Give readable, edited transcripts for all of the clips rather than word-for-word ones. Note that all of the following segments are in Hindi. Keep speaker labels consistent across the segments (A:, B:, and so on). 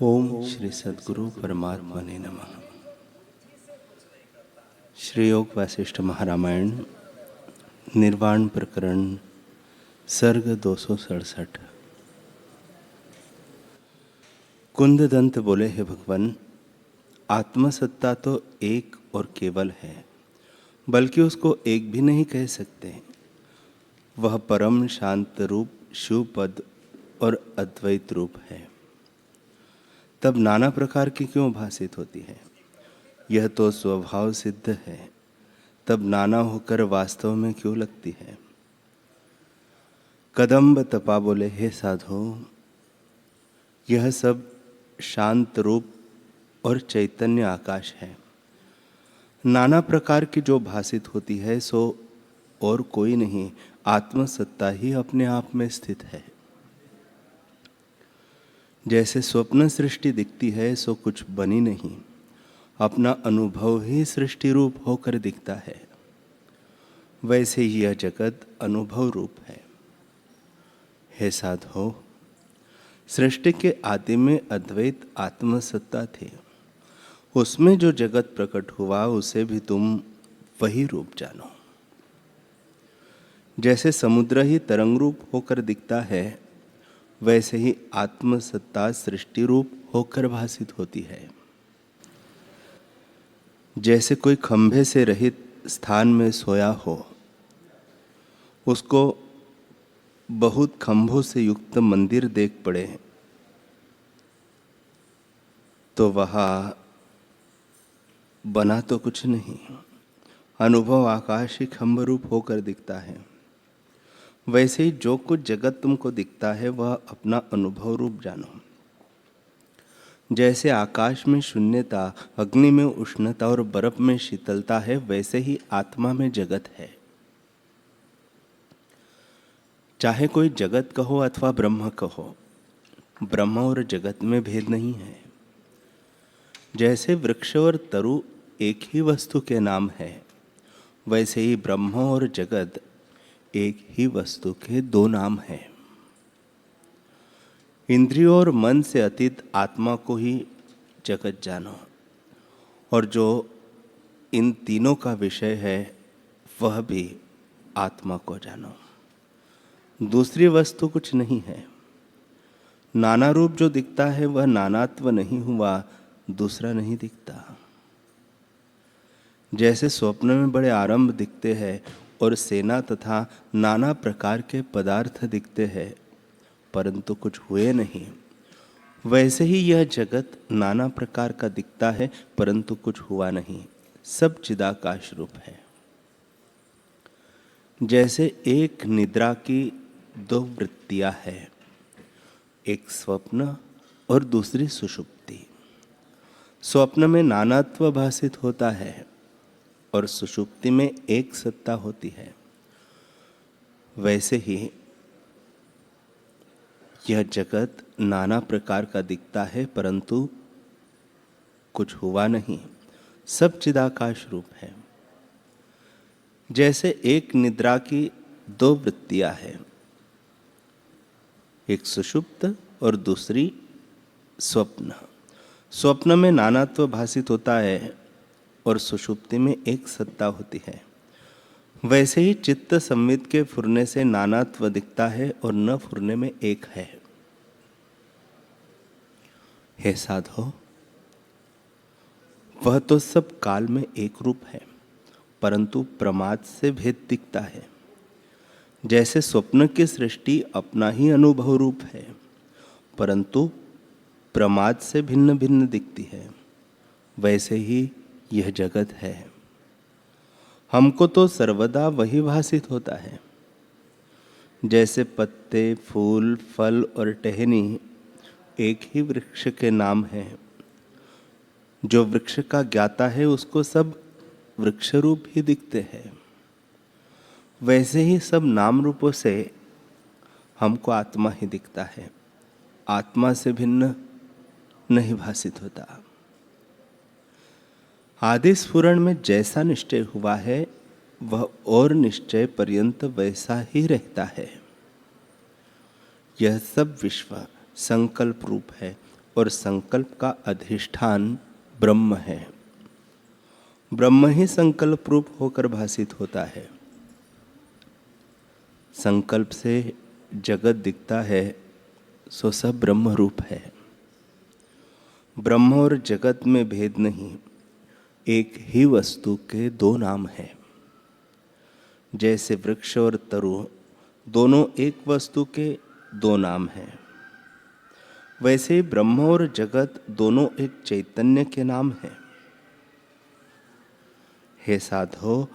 A: ओम श्री सद्गुरु परमात्मा ने नमः। श्री योग वासिष्ठ महारामायण निर्वाण प्रकरण सर्ग 267। कुंददंत बोले, हे भगवान, आत्मसत्ता तो एक और केवल है, बल्कि उसको एक भी नहीं कह सकते। वह परम शांत रूप शिव पद और अद्वैत रूप है। तब नाना प्रकार की क्यों भासित होती है? यह तो स्वभाव सिद्ध है। तब नाना होकर वास्तव में क्यों लगती है? कदम्ब तपा बोले, हे साधो, यह सब शांत रूप और चैतन्य आकाश है। नाना प्रकार की जो भासित होती है सो और कोई नहीं, आत्मसत्ता ही अपने आप में स्थित है। जैसे स्वप्न सृष्टि दिखती है सो कुछ बनी नहीं, अपना अनुभव ही सृष्टि रूप होकर दिखता है। वैसे ही यह जगत अनुभव रूप है। हे साधो, सृष्टि के आदि में अद्वैत आत्मसत्ता थे। उसमें जो जगत प्रकट हुआ उसे भी तुम वही रूप जानो। जैसे समुद्र ही तरंग रूप होकर दिखता है, वैसे ही आत्मसत्ता सृष्टि रूप होकर भासित होती है। जैसे कोई खंभे से रहित स्थान में सोया हो, उसको बहुत खंभों से युक्त मंदिर देख पड़े तो वहाँ बना तो कुछ नहीं, अनुभव आकाश ही खंभ रूप होकर दिखता है। वैसे ही जो कुछ जगत तुमको दिखता है वह अपना अनुभव रूप जानो। जैसे आकाश में शून्यता, अग्नि में उष्णता और बर्फ में शीतलता है, वैसे ही आत्मा में जगत है। चाहे कोई जगत कहो अथवा ब्रह्म कहो, ब्रह्म और जगत में भेद नहीं है। जैसे वृक्ष और तरु एक ही वस्तु के नाम है, वैसे ही ब्रह्म और जगत एक ही वस्तु के दो नाम हैं। इंद्रियों और मन से अतीत आत्मा को ही जगत जानो, और जो इन तीनों का विषय है वह भी आत्मा को जानो। दूसरी वस्तु कुछ नहीं है। नाना रूप जो दिखता है वह नानात्व नहीं हुआ, दूसरा नहीं दिखता। जैसे स्वप्न में बड़े आरंभ दिखते हैं और सेना तथा नाना प्रकार के पदार्थ दिखते हैं, परंतु कुछ हुए नहीं, वैसे ही यह जगत नाना प्रकार का दिखता है परंतु कुछ हुआ नहीं, सब चिदाकाश रूप है। जैसे एक निद्रा की दो वृत्तियां हैं, एक स्वप्न और दूसरी सुषुप्ति। स्वप्न में नानात्व भासित होता है और सुषुप्ति में एक सत्ता होती है। वैसे ही यह जगत नाना प्रकार का दिखता है परंतु कुछ हुआ नहीं, सब चिदाकाश रूप है। जैसे एक निद्रा की दो वृत्तियां हैं, एक सुषुप्त और दूसरी स्वप्न। स्वप्न में नानात्व भासित होता है और सुषुप्ति में एक सत्ता होती है। वैसे ही चित्त संवित के फुरने से नानात्व दिखता है और न फुरने में एक है। हे साधो, वह तो सब काल में एक रूप है, परंतु प्रमाद से भेद दिखता है। जैसे स्वप्न की सृष्टि अपना ही अनुभव रूप है, परंतु प्रमाद से भिन्न भिन्न दिखती है, वैसे ही यह जगत है। हमको तो सर्वदा वही भासित होता है। जैसे पत्ते, फूल, फल और टहनी एक ही वृक्ष के नाम हैं। जो वृक्ष का ज्ञाता है उसको सब वृक्ष रूप ही दिखते हैं। वैसे ही सब नाम रूपों से हमको आत्मा ही दिखता है, आत्मा से भिन्न नहीं भासित होता। आदि स्फुरण में जैसा निश्चय हुआ है वह और निश्चय पर्यंत वैसा ही रहता है। यह सब विश्व संकल्प रूप है और संकल्प का अधिष्ठान ब्रह्म है। ब्रह्म ही संकल्प रूप होकर भासित होता है। संकल्प से जगत दिखता है, सो सब ब्रह्म रूप है। ब्रह्म और जगत में भेद नहीं, एक ही वस्तु के दो नाम हैं। जैसे वृक्ष और तरु दोनों एक वस्तु के दो नाम हैं, वैसे ब्रह्म और जगत दोनों एक चैतन्य के नाम हैं। हे साधो,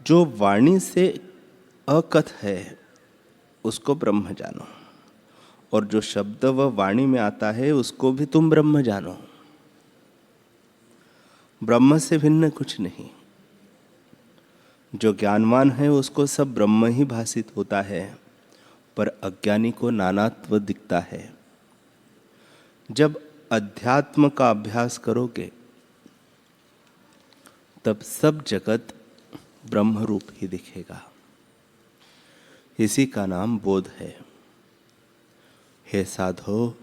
A: जो वाणी से अकथ है उसको ब्रह्म जानो, और जो शब्द व वाणी में आता है उसको भी तुम ब्रह्म जानो। ब्रह्म से भिन्न कुछ नहीं। जो ज्ञानवान है उसको सब ब्रह्म ही भासित होता है, पर अज्ञानी को नानात्व दिखता है। जब अध्यात्म का अभ्यास करोगे तब सब जगत ब्रह्म रूप ही दिखेगा। इसी का नाम बोध है। हे साधो,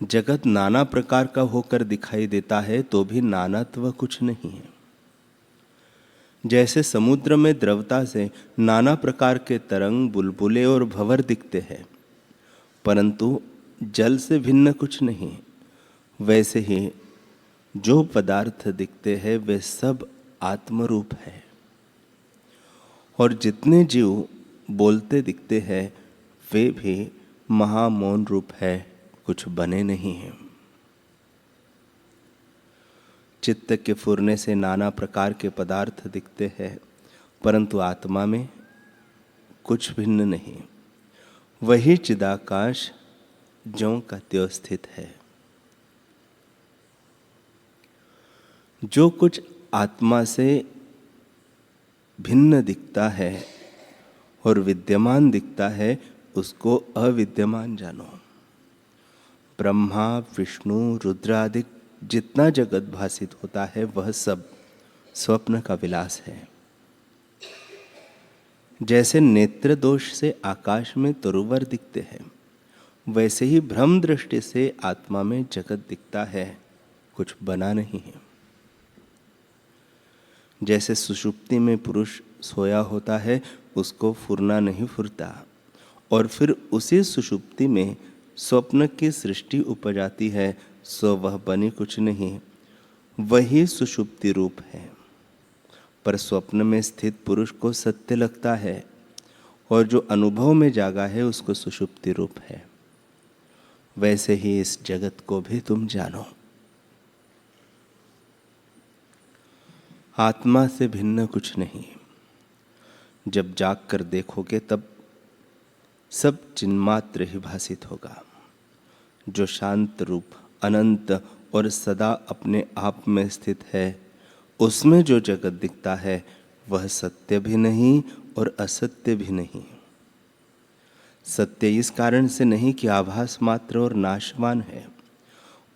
A: जगत नाना प्रकार का होकर दिखाई देता है तो भी नानात्व कुछ नहीं है। जैसे समुद्र में द्रवता से नाना प्रकार के तरंग, बुलबुले और भंवर दिखते हैं, परंतु जल से भिन्न कुछ नहीं, वैसे ही जो पदार्थ दिखते हैं वे सब आत्मरूप है। और जितने जीव बोलते दिखते हैं वे भी महामौन रूप है, कुछ बने नहीं हैं। चित्त के फुरने से नाना प्रकार के पदार्थ दिखते हैं, परंतु आत्मा में कुछ भिन्न नहीं। वही चिदाकाश ज्यों का त्यों स्थित है। जो कुछ आत्मा से भिन्न दिखता है और विद्यमान दिखता है उसको अविद्यमान जानो। ब्रह्मा, विष्णु, रुद्र आदि जितना जगत भासित होता है वह सब स्वप्न का विलास है। जैसे नेत्र दोष से आकाश में तरुवर दिखते हैं, वैसे ही भ्रम दृष्टि से आत्मा में जगत दिखता है, कुछ बना नहीं है। जैसे सुषुप्ति में पुरुष सोया होता है, उसको फुरना नहीं फुरता, और फिर उसी सुषुप्ति में स्वप्न की सृष्टि उपजाती है, सो वह बनी कुछ नहीं, वही सुषुप्ति रूप है। पर स्वप्न में स्थित पुरुष को सत्य लगता है, और जो अनुभव में जागा है उसको सुषुप्ति रूप है। वैसे ही इस जगत को भी तुम जानो। आत्मा से भिन्न कुछ नहीं। जब जाग कर देखोगे तब सब चिन्मात्र ही भासित होगा। जो शांत रूप, अनंत और सदा अपने आप में स्थित है, उसमें जो जगत दिखता है वह सत्य भी नहीं और असत्य भी नहीं। सत्य इस कारण से नहीं कि आभास मात्र और नाशवान है,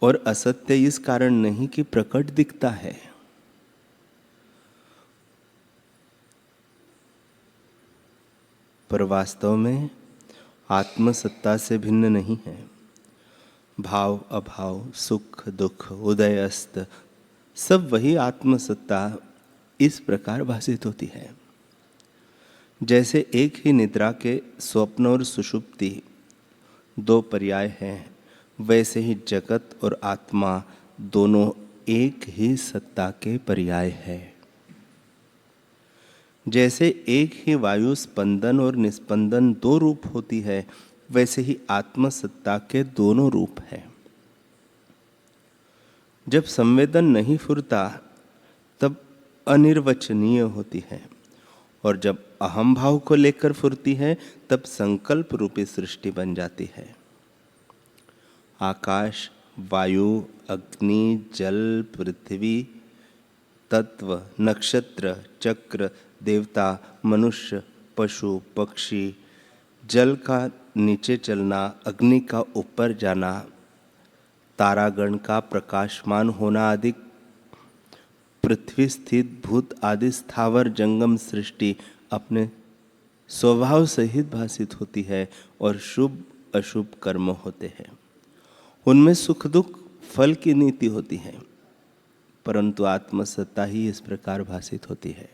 A: और असत्य इस कारण नहीं कि प्रकट दिखता है। पर वास्तव में आत्मसत्ता से भिन्न नहीं है। भाव, अभाव, सुख, दुख, उदय, अस्त सब वही आत्मसत्ता इस प्रकार भासित होती है। जैसे एक ही निद्रा के स्वप्न और सुषुप्ति दो पर्याय हैं, वैसे ही जगत और आत्मा दोनों एक ही सत्ता के पर्याय है। जैसे एक ही वायु स्पंदन और निस्पंदन दो रूप होती है, वैसे ही आत्मसत्ता के दोनों रूप हैं। जब संवेदन नहीं फुरता तब अनिर्वचनीय होती है, और जब अहम भाव को लेकर फुरती है तब संकल्प रूपी सृष्टि बन जाती है। आकाश, वायु, अग्नि, जल, पृथ्वी, तत्व, नक्षत्र, चक्र, देवता, मनुष्य, पशु, पक्षी, जल का नीचे चलना, अग्नि का ऊपर जाना, तारागण का प्रकाशमान होना आदि, पृथ्वी स्थित भूत आदि स्थावर जंगम सृष्टि अपने स्वभाव सहित भासित होती है, और शुभ अशुभ कर्म होते हैं। उनमें सुख दुख फल की नीति होती है, परंतु आत्मसत्ता ही इस प्रकार भासित होती है।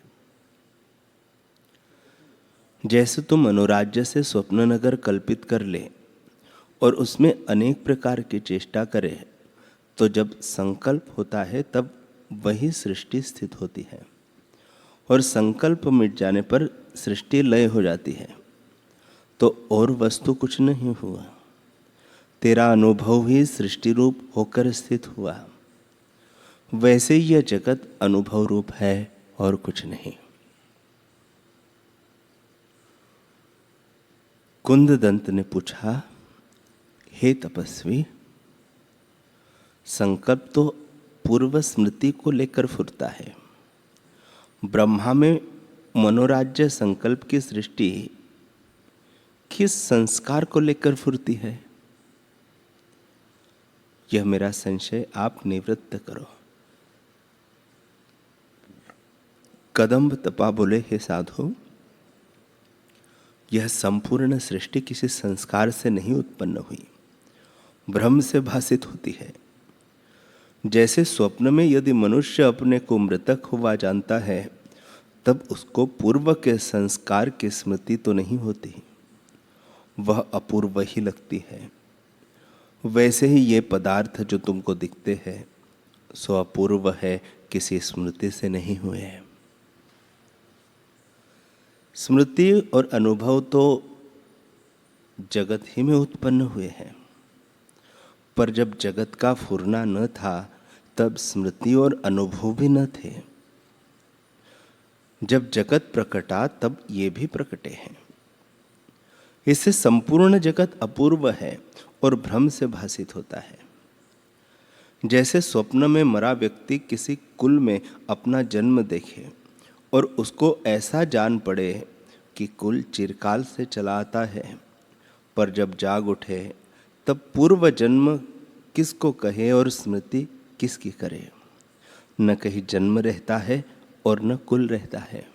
A: जैसे तुम अनुराज्य से स्वप्न नगर कल्पित कर ले और उसमें अनेक प्रकार की चेष्टा करे, तो जब संकल्प होता है तब वही सृष्टि स्थित होती है, और संकल्प मिट जाने पर सृष्टि लय हो जाती है। तो और वस्तु कुछ नहीं हुआ, तेरा अनुभव ही सृष्टि रूप होकर स्थित हुआ। वैसे ही यह जगत अनुभव रूप है और कुछ नहीं। कुंददंत ने पूछा, हे तपस्वी, संकल्प तो पूर्व स्मृति को लेकर फुरता है। ब्रह्मा में मनोराज्य संकल्प की सृष्टि किस संस्कार को लेकर फुरती है? यह मेरा संशय आप निवृत्त करो। कदम्ब तपा बोले, हे साधु, यह संपूर्ण सृष्टि किसी संस्कार से नहीं उत्पन्न हुई, भ्रम से भासित होती है। जैसे स्वप्न में यदि मनुष्य अपने को मृतक हुआ जानता है, तब उसको पूर्व के संस्कार की स्मृति तो नहीं होती, वह अपूर्व ही लगती है। वैसे ही ये पदार्थ जो तुमको दिखते हैं सो अपूर्व है, किसी स्मृति से नहीं हुए हैं। स्मृति और अनुभव तो जगत ही में उत्पन्न हुए हैं, पर जब जगत का फुरना न था तब स्मृति और अनुभव भी न थे। जब जगत प्रकटा तब ये भी प्रकटे हैं। इससे संपूर्ण जगत अपूर्व है और भ्रम से भासित होता है। जैसे स्वप्न में मरा व्यक्ति किसी कुल में अपना जन्म देखे और उसको ऐसा जान पड़े कि कुल चिरकाल से चला आता है, पर जब जाग उठे तब पूर्व जन्म किसको कहे और स्मृति किसकी करे। न कहीं जन्म रहता है और न कुल रहता है।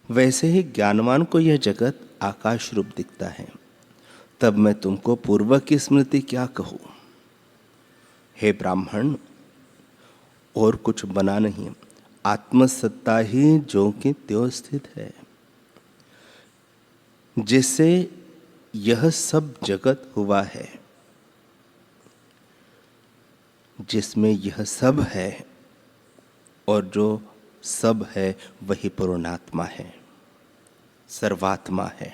A: वैसे ही ज्ञानवान को यह जगत आकाश रूप दिखता है, तब मैं तुमको पूर्व की स्मृति क्या कहूँ। हे ब्राह्मण, और कुछ बना नहीं, आत्मसत्ता ही जो कि त्यों स्थित है, जिससे यह सब जगत हुआ है, जिसमें यह सब है और जो सब है वही पूर्णात्मा है, सर्वात्मा है।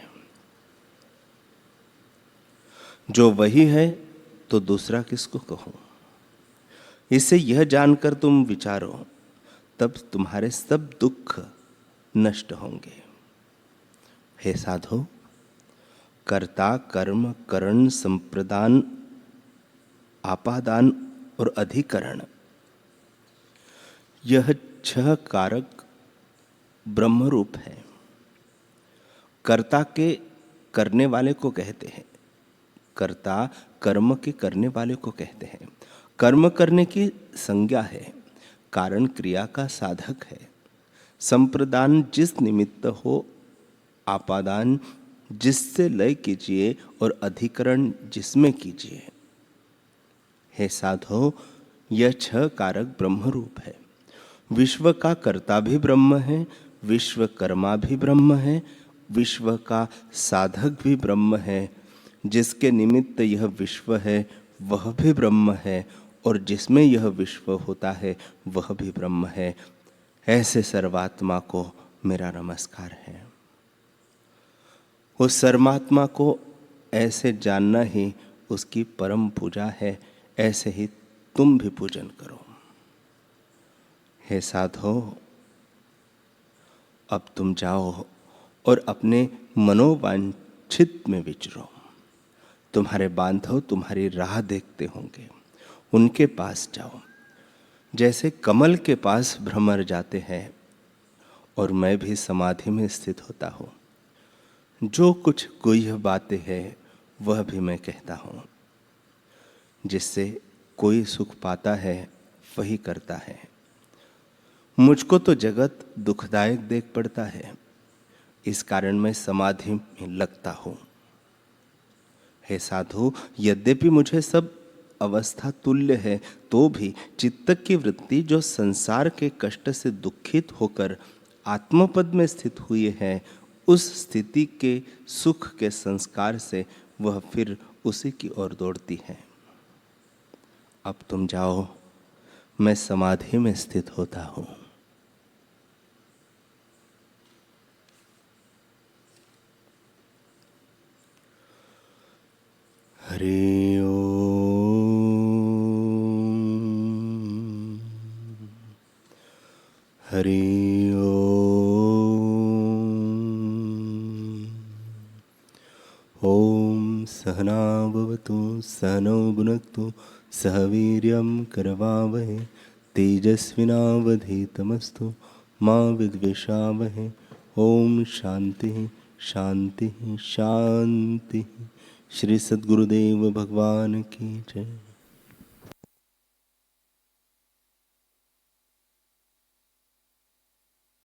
A: जो वही है तो दूसरा किसको कहूं। इससे यह जानकर तुम विचारो, तब तुम्हारे सब दुख नष्ट होंगे। हे साधु, कर्ता, कर्म, करण, संप्रदान, आपादान और अधिकरण, यह 6 कारक ब्रह्म रूप है। कर्ता के करने वाले को कहते हैं, कर्ता कर्म के करने वाले को कहते हैं। कर्म करने की संज्ञा है, कारण क्रिया का साधक है। संप्रदान जिस निमित्त हो, आपादान जिससे लय कीजिए और अधिकरण जिसमें कीजिए। हे साधो, यह 6 कारक ब्रह्म रूप है। विश्व का कर्ता भी ब्रह्म है, विश्वकर्मा भी ब्रह्म है, विश्व का साधक भी ब्रह्म है, जिसके निमित्त यह विश्व है वह भी ब्रह्म है, और जिसमें यह विश्व होता है वह भी ब्रह्म है। ऐसे सर्वात्मा को मेरा नमस्कार है। उस सर्वात्मा को ऐसे जानना ही उसकी परम पूजा है। ऐसे ही तुम भी पूजन करो। हे साधो, अब तुम जाओ और अपने मनोवांछित में विचरो। तुम्हारे बांधव तुम्हारी राह देखते होंगे, उनके पास जाओ। जैसे कमल के पास भ्रमर जाते हैं, और मैं भी समाधि में स्थित होता हूँ। जो कुछ गुह्य बातें हैं वह भी मैं कहता हूँ। जिससे कोई सुख पाता है वही करता है। मुझको तो जगत दुखदायक देख पड़ता है, इस कारण मैं समाधि में लगता हूँ। हे साधु, यद्यपि मुझे सब अवस्था तुल्य है, तो भी चित्त की वृत्ति जो संसार के कष्ट से दुखित होकर आत्मपद में स्थित हुई है, उस स्थिति के सुख के संस्कार से वह फिर उसी की ओर दौड़ती है। अब तुम जाओ, मैं समाधि में स्थित होता हूँ। हरि ओम, हरि ओम। ओम सहना भवतु सहनौ भुनक्तु सह वीर्यं करवावहै तेजस्विनावधीतमस्तु मा विद्विषावहै। ओम शांति शांति शांति। श्री सद्गुरुदेव भगवान की जय।